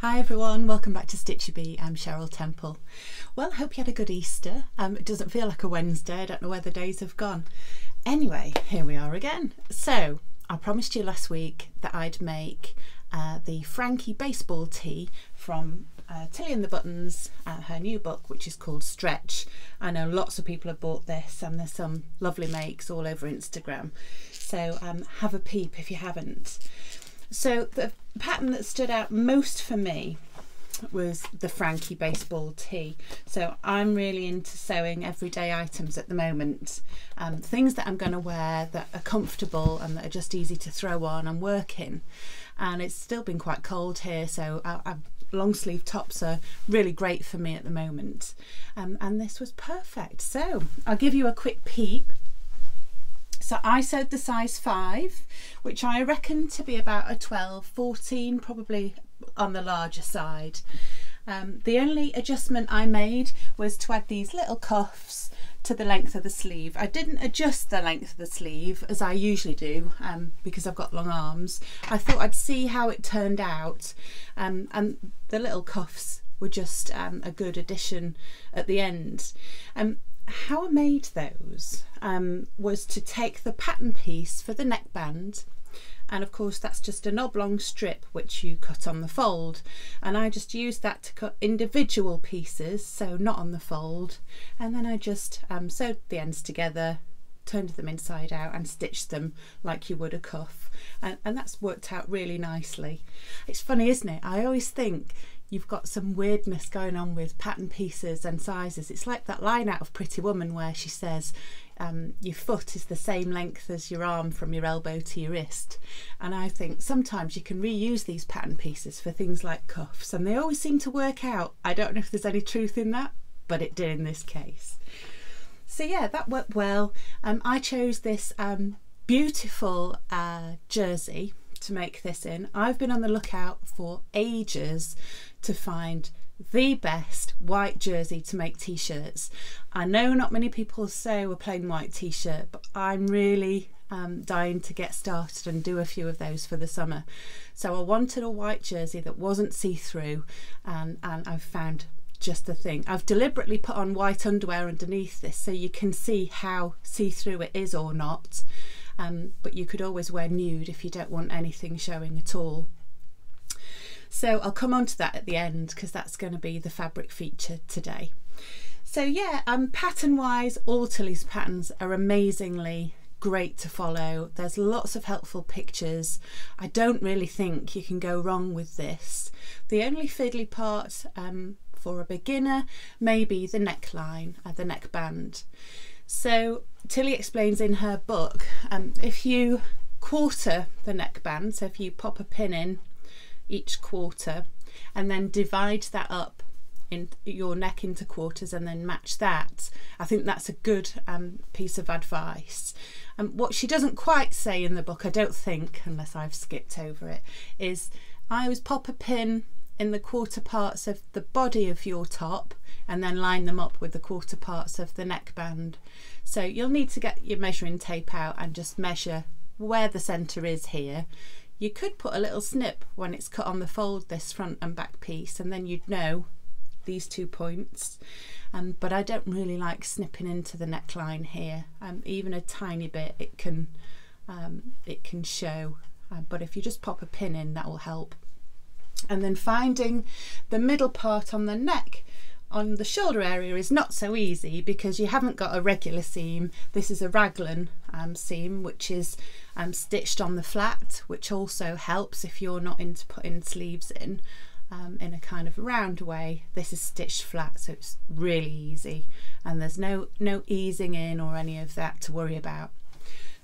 Hi everyone, welcome back to Stitchy. I'm Cheryl Temple. Well, I hope you had a good Easter. It doesn't feel like a Wednesday, I don't know where the days have gone. Anyway, here we are again. So, I promised you last week that I'd make the Frankie Baseball Tee from Tilly and the Buttons, her new book, which is called Stretch. I know lots of people have bought this and there's some lovely makes all over Instagram. So have a peep if you haven't. So the pattern that stood out most for me was the Frankie Baseball Tee. So I'm really into sewing everyday items at the moment. Things that I'm going to wear that are comfortable and that are just easy to throw on and work in. And it's still been quite cold here, so long sleeve tops are really great for me at the moment. And this was perfect. So I'll give you a quick peep. So I sewed the size 5, which I reckon to be about a 12, 14, probably on the larger side. The only adjustment I made was to add these little cuffs to the length of the sleeve. I didn't adjust the length of the sleeve as I usually do because I've got long arms. I thought I'd see how it turned out, and the little cuffs were just a good addition at the end. How I made those was to take the pattern piece for the neckband, and of course that's just an oblong strip which you cut on the fold, and I just used that to cut individual pieces, so not on the fold, and then I just sewed the ends together, turned them inside out and stitched them like you would a cuff, and that's worked out really nicely. It's funny, isn't it? I always think you've got some weirdness going on with pattern pieces and sizes. It's like that line out of Pretty Woman where she says your foot is the same length as your arm from your elbow to your wrist, and I think sometimes you can reuse these pattern pieces for things like cuffs and they always seem to work out. I don't know if there's any truth in that, but it did in this case. So yeah, that worked well. I chose this beautiful jersey to make this in. I've been on the lookout for ages to find the best white jersey to make t-shirts. I know not many people sew a plain white t-shirt, but I'm really dying to get started and do a few of those for the summer. So I wanted a white jersey that wasn't see-through, and I've found just the thing. I've deliberately put on white underwear underneath this so you can see how see-through it is or not. But you could always wear nude if you don't want anything showing at all. So I'll come on to that at the end because that's going to be the fabric feature today. So yeah, pattern wise, all Tilly's patterns are amazingly great to follow. There's lots of helpful pictures. I don't really think you can go wrong with this. The only fiddly part for a beginner may be the neckline, the neckband. So Tilly explains in her book, if you quarter the neckband, so if you pop a pin in each quarter and then divide that up in your neck into quarters and then match that, I think that's a good piece of advice. What she doesn't quite say in the book, I don't think, unless I've skipped over it, is I always pop a pin in the quarter parts of the body of your top and then line them up with the quarter parts of the neckband. So you'll need to get your measuring tape out and just measure where the centre is here. You could put a little snip when it's cut on the fold, this front and back piece, and then you'd know these 2 points. But I don't really like snipping into the neckline here. Even a tiny bit it can show, but if you just pop a pin in, that will help. And then finding the middle part on the neck on the shoulder area is not so easy because you haven't got a regular seam. This is a raglan seam which is stitched on the flat, which also helps if you're not into putting sleeves in a kind of round way. This is stitched flat, so it's really easy and there's no easing in or any of that to worry about.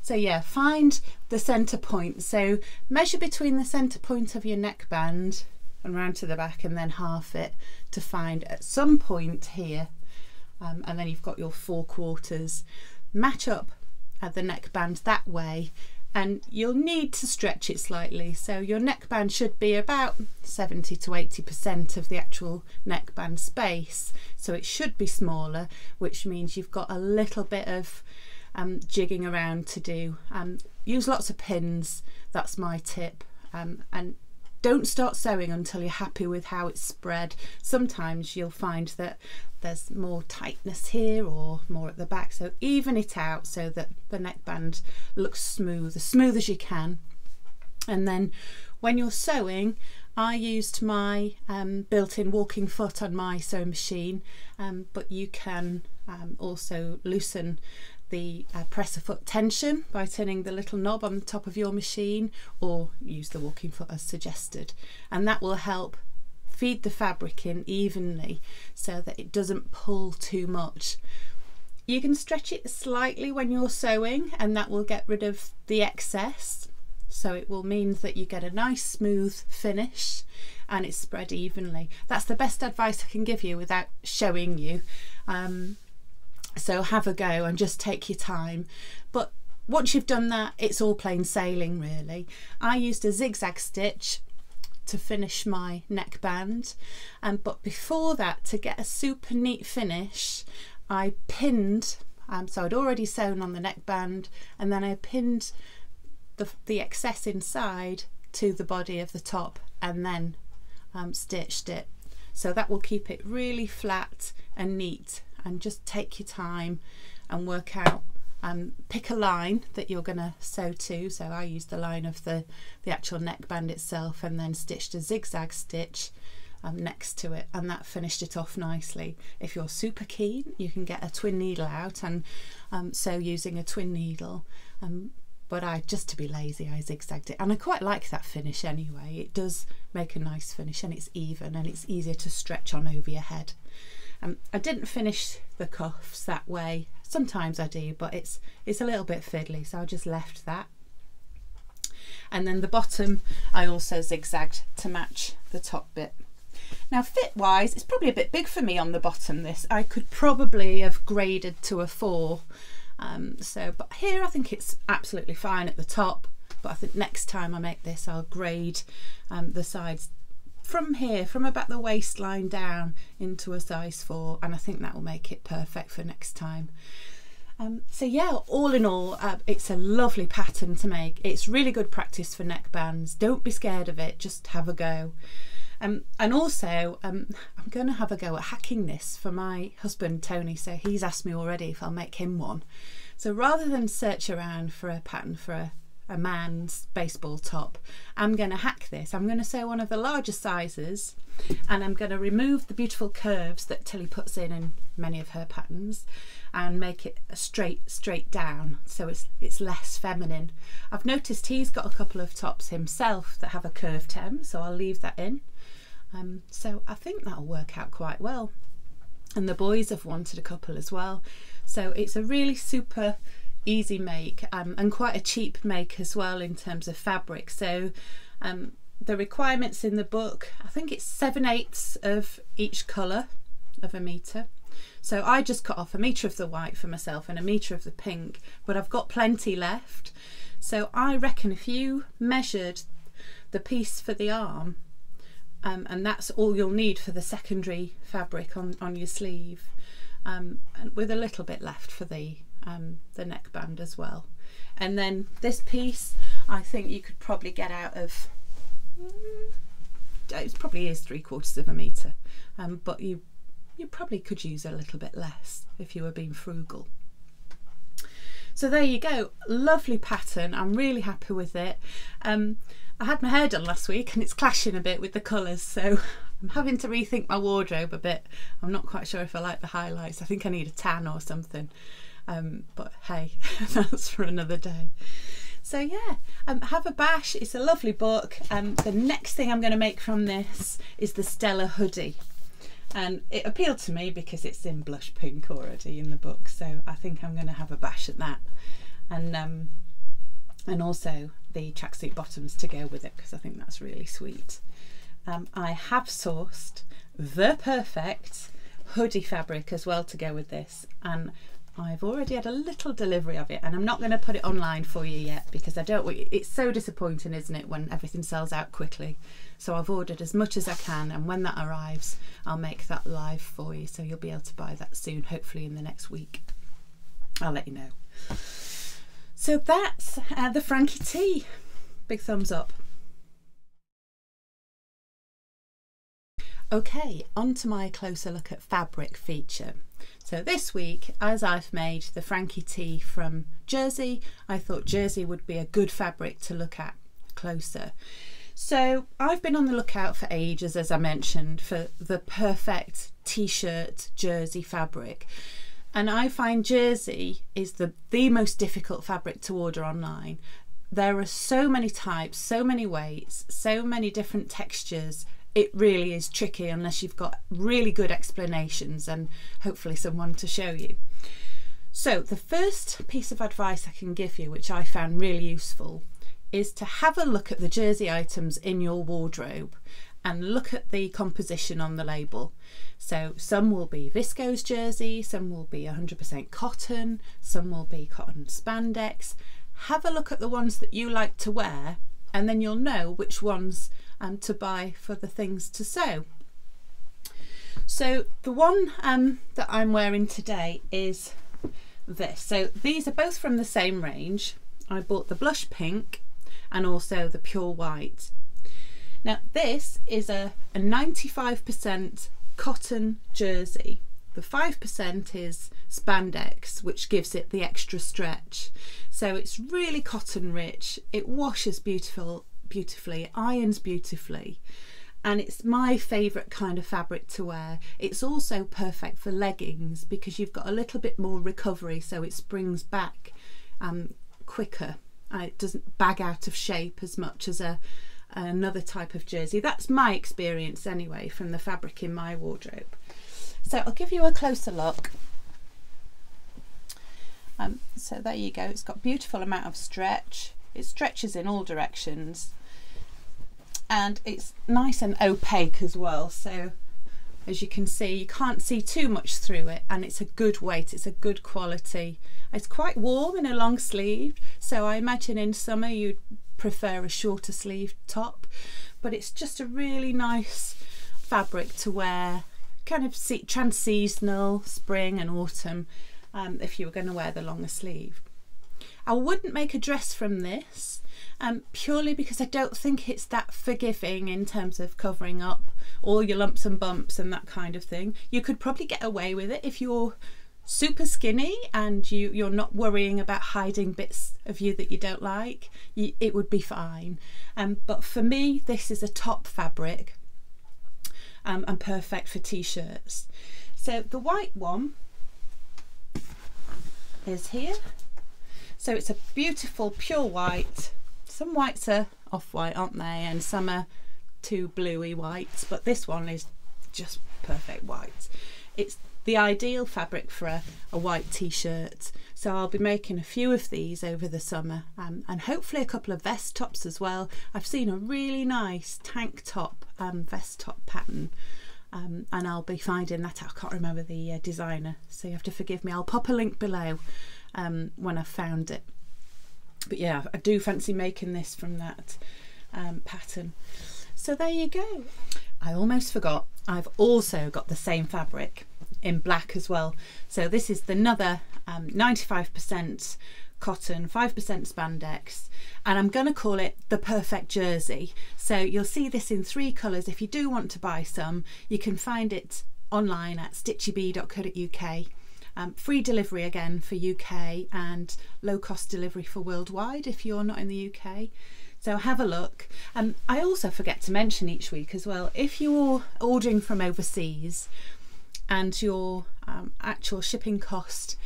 So yeah, find the centre point. So measure between the centre point of your neckband and round to the back and then half it to find at some point here, and then you've got your 4 quarters. Match up at the neckband that way, and you'll need to stretch it slightly. So your neckband should be about 70 to 80% of the actual neckband space. So it should be smaller, which means you've got a little bit of jigging around to do. Use lots of pins, that's my tip, and don't start sewing until you're happy with how it's spread. Sometimes you'll find that there's more tightness here or more at the back, so even it out so that the neckband looks smooth, as smooth as you can. And then when you're sewing, I used my built-in walking foot on my sewing machine, but you can also loosen the presser foot tension by turning the little knob on the top of your machine, or use the walking foot as suggested, and that will help feed the fabric in evenly so that it doesn't pull too much. You can stretch it slightly when you're sewing and that will get rid of the excess, so it will mean that you get a nice smooth finish and it's spread evenly. That's the best advice I can give you without showing you. So have a go and just take your time, but once you've done that, it's all plain sailing really. I used a zigzag stitch to finish my neckband, but before that, to get a super neat finish, I pinned, so I'd already sewn on the neckband, and then I pinned the excess inside to the body of the top and then stitched it. So that will keep it really flat and neat. And just take your time and work out, pick a line that you're going to sew to. So I used the line of the actual neckband itself and then stitched a zigzag stitch next to it, and that finished it off nicely. If you're super keen, you can get a twin needle out and sew using a twin needle, but just to be lazy, I zigzagged it, and I quite like that finish anyway. It does make a nice finish and it's even and it's easier to stretch on over your head. I didn't finish the cuffs that way. Sometimes I do, but it's a little bit fiddly, so I just left that. And then the bottom I also zigzagged to match the top bit. Now fit wise, it's probably a bit big for me on the bottom. This I could probably have graded to a 4. But here I think it's absolutely fine at the top, but I think next time I make this I'll grade the sides from here, from about the waistline down into a size 4, and I think that will make it perfect for next time. So yeah, all in all, it's a lovely pattern to make. It's really good practice for neckbands. Don't be scared of it, just have a go. And also I'm going to have a go at hacking this for my husband Tony, so he's asked me already if I'll make him one. So rather than search around for a pattern for a man's baseball top, I'm going to hack this. I'm going to sew one of the larger sizes, and I'm going to remove the beautiful curves that Tilly puts in many of her patterns and make it a straight down, so it's less feminine. I've noticed he's got a couple of tops himself that have a curved hem, so I'll leave that in. So I think that'll work out quite well, and the boys have wanted a couple as well, so it's a really super easy make, and quite a cheap make as well in terms of fabric. So the requirements in the book, I think it's 7/8 of each colour of a metre. So I just cut off 1 metre of the white for myself and 1 metre of the pink, but I've got plenty left. So I reckon if you measured the piece for the arm, and that's all you'll need for the secondary fabric on your sleeve, and with a little bit left for the neckband as well. And then this piece I think you could probably get out of, it probably is 3/4 of a metre, but you probably could use a little bit less if you were being frugal. So there you go, lovely pattern. I'm really happy with it. I had my hair done last week and it's clashing a bit with the colours, so I'm having to rethink my wardrobe a bit. I'm not quite sure if I like the highlights. I think I need a tan or something. But hey, that's for another day. So yeah, have a bash. It's a lovely book. The next thing I'm going to make from this is the Stella hoodie, and it appealed to me because it's in blush pink already in the book, so I think I'm going to have a bash at that, and also the tracksuit bottoms to go with it, because I think that's really sweet. I have sourced the perfect hoodie fabric as well to go with this, and I've already had a little delivery of it, and I'm not going to put it online for you yet because I don't want, it's so disappointing, isn't it, when everything sells out quickly. So I've ordered as much as I can, and when that arrives I'll make that live for you, so you'll be able to buy that soon, hopefully in the next week. I'll let you know. So that's the Frankie tee. Big thumbs up. Okay, on to my closer look at fabric feature. So this week, as I've made the Frankie tee from jersey, I thought jersey would be a good fabric to look at closer. So I've been on the lookout for ages, as I mentioned, for the perfect t-shirt jersey fabric. And I find jersey is the most difficult fabric to order online. There are so many types, so many weights, so many different textures. It really is tricky unless you've got really good explanations and hopefully someone to show you. So the first piece of advice I can give you, which I found really useful, is to have a look at the jersey items in your wardrobe and look at the composition on the label. So some will be viscose jersey, some will be 100% cotton, some will be cotton spandex. Have a look at the ones that you like to wear, and then you'll know which ones to buy for the things to sew. So the one that I'm wearing today is this. So these are both from the same range. I bought the blush pink and also the pure white. Now this is a 95% cotton jersey. The 5% is spandex, which gives it the extra stretch. So it's really cotton rich. It washes beautifully, it irons beautifully, and it's my favourite kind of fabric to wear. It's also perfect for leggings because you've got a little bit more recovery, so it springs back quicker. It doesn't bag out of shape as much as another type of jersey. That's my experience anyway from the fabric in my wardrobe. So I'll give you a closer look. So there you go, it's got a beautiful amount of stretch. It stretches in all directions and it's nice and opaque as well, so as you can see you can't see too much through it, and it's a good weight, it's a good quality. It's quite warm in a long sleeve, so I imagine in summer you'd prefer a shorter sleeve top, but it's just a really nice fabric to wear, kind of trans-seasonal, spring and autumn, if you were going to wear the longer sleeve. I wouldn't make a dress from this purely because I don't think it's that forgiving in terms of covering up all your lumps and bumps and that kind of thing. You could probably get away with it if you're super skinny and you're not worrying about hiding bits of you that you don't like. It would be fine. But for me, this is a top fabric and perfect for t-shirts. So the white one is here. So it's a beautiful pure white. Some whites are off-white, aren't they? And some are too bluey whites, but this one is just perfect white. It's the ideal fabric for a white t-shirt. So I'll be making a few of these over the summer, and hopefully a couple of vest tops as well. I've seen a really nice tank top vest top pattern, and I'll be finding that out. I can't remember the designer, so you have to forgive me. I'll pop a link below when I've found it. But yeah, I do fancy making this from that pattern. So there you go. I almost forgot, I've also got the same fabric in black as well. So this is another 95% cotton, 5% spandex, and I'm going to call it the perfect jersey. So you'll see this in 3 colours. If you do want to buy some, you can find it online at stitchyb.co.uk. Free delivery again for UK and low cost delivery for worldwide if you're not in the UK. So have a look. I also forget to mention each week as well, if you're ordering from overseas and your actual shipping cost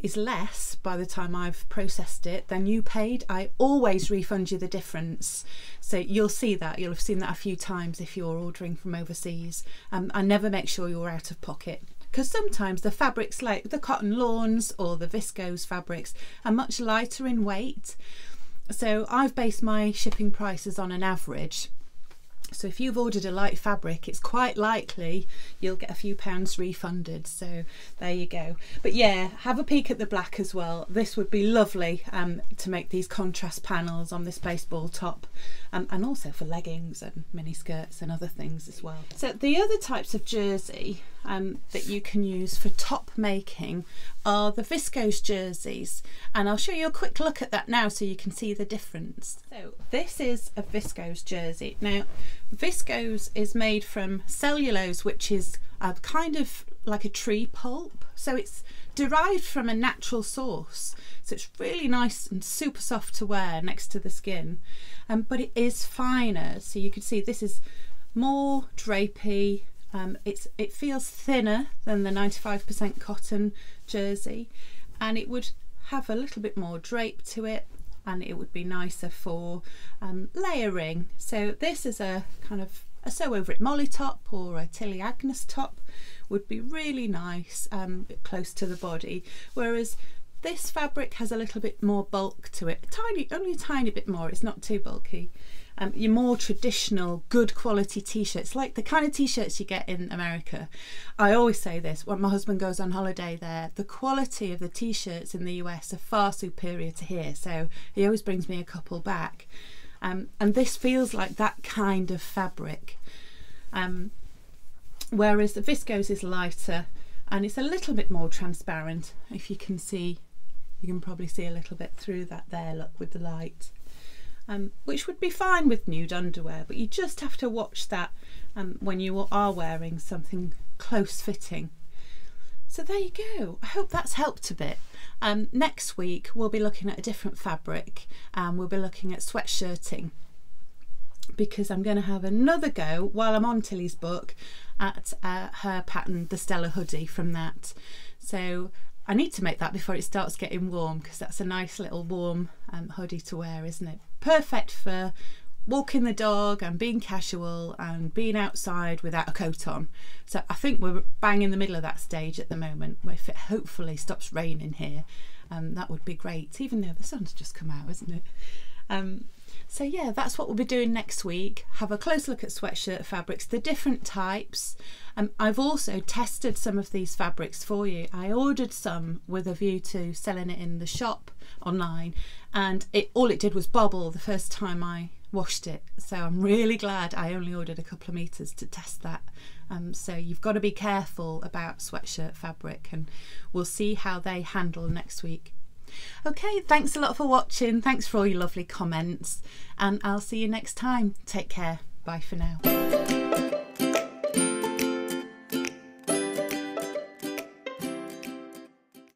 is less by the time I've processed it than you paid, I always refund you the difference. So you'll see that, you'll have seen that a few times if you're ordering from overseas. I never make sure you're out of pocket, because sometimes the fabrics like the cotton lawns or the viscose fabrics are much lighter in weight. So I've based my shipping prices on an average. So if you've ordered a light fabric, it's quite likely you'll get a few pounds refunded. So there you go. But yeah, have a peek at the black as well. This would be lovely to make these contrast panels on this baseball top, and also for leggings and mini skirts and other things as well. So the other types of jersey that you can use for top making are the viscose jerseys, and I'll show you a quick look at that now so you can see the difference. So this is a viscose jersey. Now Viscose is made from cellulose, which is kind of like a tree pulp, so it's derived from a natural source, so it's really nice and super soft to wear next to the skin, but it is finer, so you can see this is more drapey. It feels thinner than the 95% cotton jersey, and it would have a little bit more drape to it, and it would be nicer for layering. So this is a kind of a Sew Over It Molly top or a Tilly Agnes top, would be really nice, a bit close to the body, whereas this fabric has a little bit more bulk to it, only a tiny bit more. It's not too bulky. Your more traditional good quality t-shirts, like the kind of t-shirts you get in America. I always say this when my husband goes on holiday there, the quality of the t-shirts in the US are far superior to here, so he always brings me a couple back, and this feels like that kind of fabric, whereas the viscose is lighter and it's a little bit more transparent. If you can see, you can probably see a little bit through that there, look, with the light. Which would be fine with nude underwear, but you just have to watch that when you are wearing something close fitting. So there you go. I hope that's helped a bit. Next week we'll be looking at a different fabric, and we'll be looking at sweatshirting, because I'm going to have another go while I'm on Tilly's book at her pattern, the Stella hoodie from that. So I need to make that before it starts getting warm, because that's a nice little warm hoodie to wear, isn't it? Perfect for walking the dog and being casual and being outside without a coat on. So I think we're bang in the middle of that stage at the moment, where if it hopefully stops raining here, that would be great, even though the sun's just come out, isn't it? So yeah, that's what we'll be doing next week. Have a close look at sweatshirt fabrics, the different types. I've also tested some of these fabrics for you. I ordered some with a view to selling it in the shop online, and all it did was bobble the first time I washed it. So I'm really glad I only ordered a couple of meters to test that. So you've got to be careful about sweatshirt fabric, and we'll see how they handle next week. Okay, thanks a lot for watching. Thanks for all your lovely comments, and I'll see you next time. Take care. Bye for now.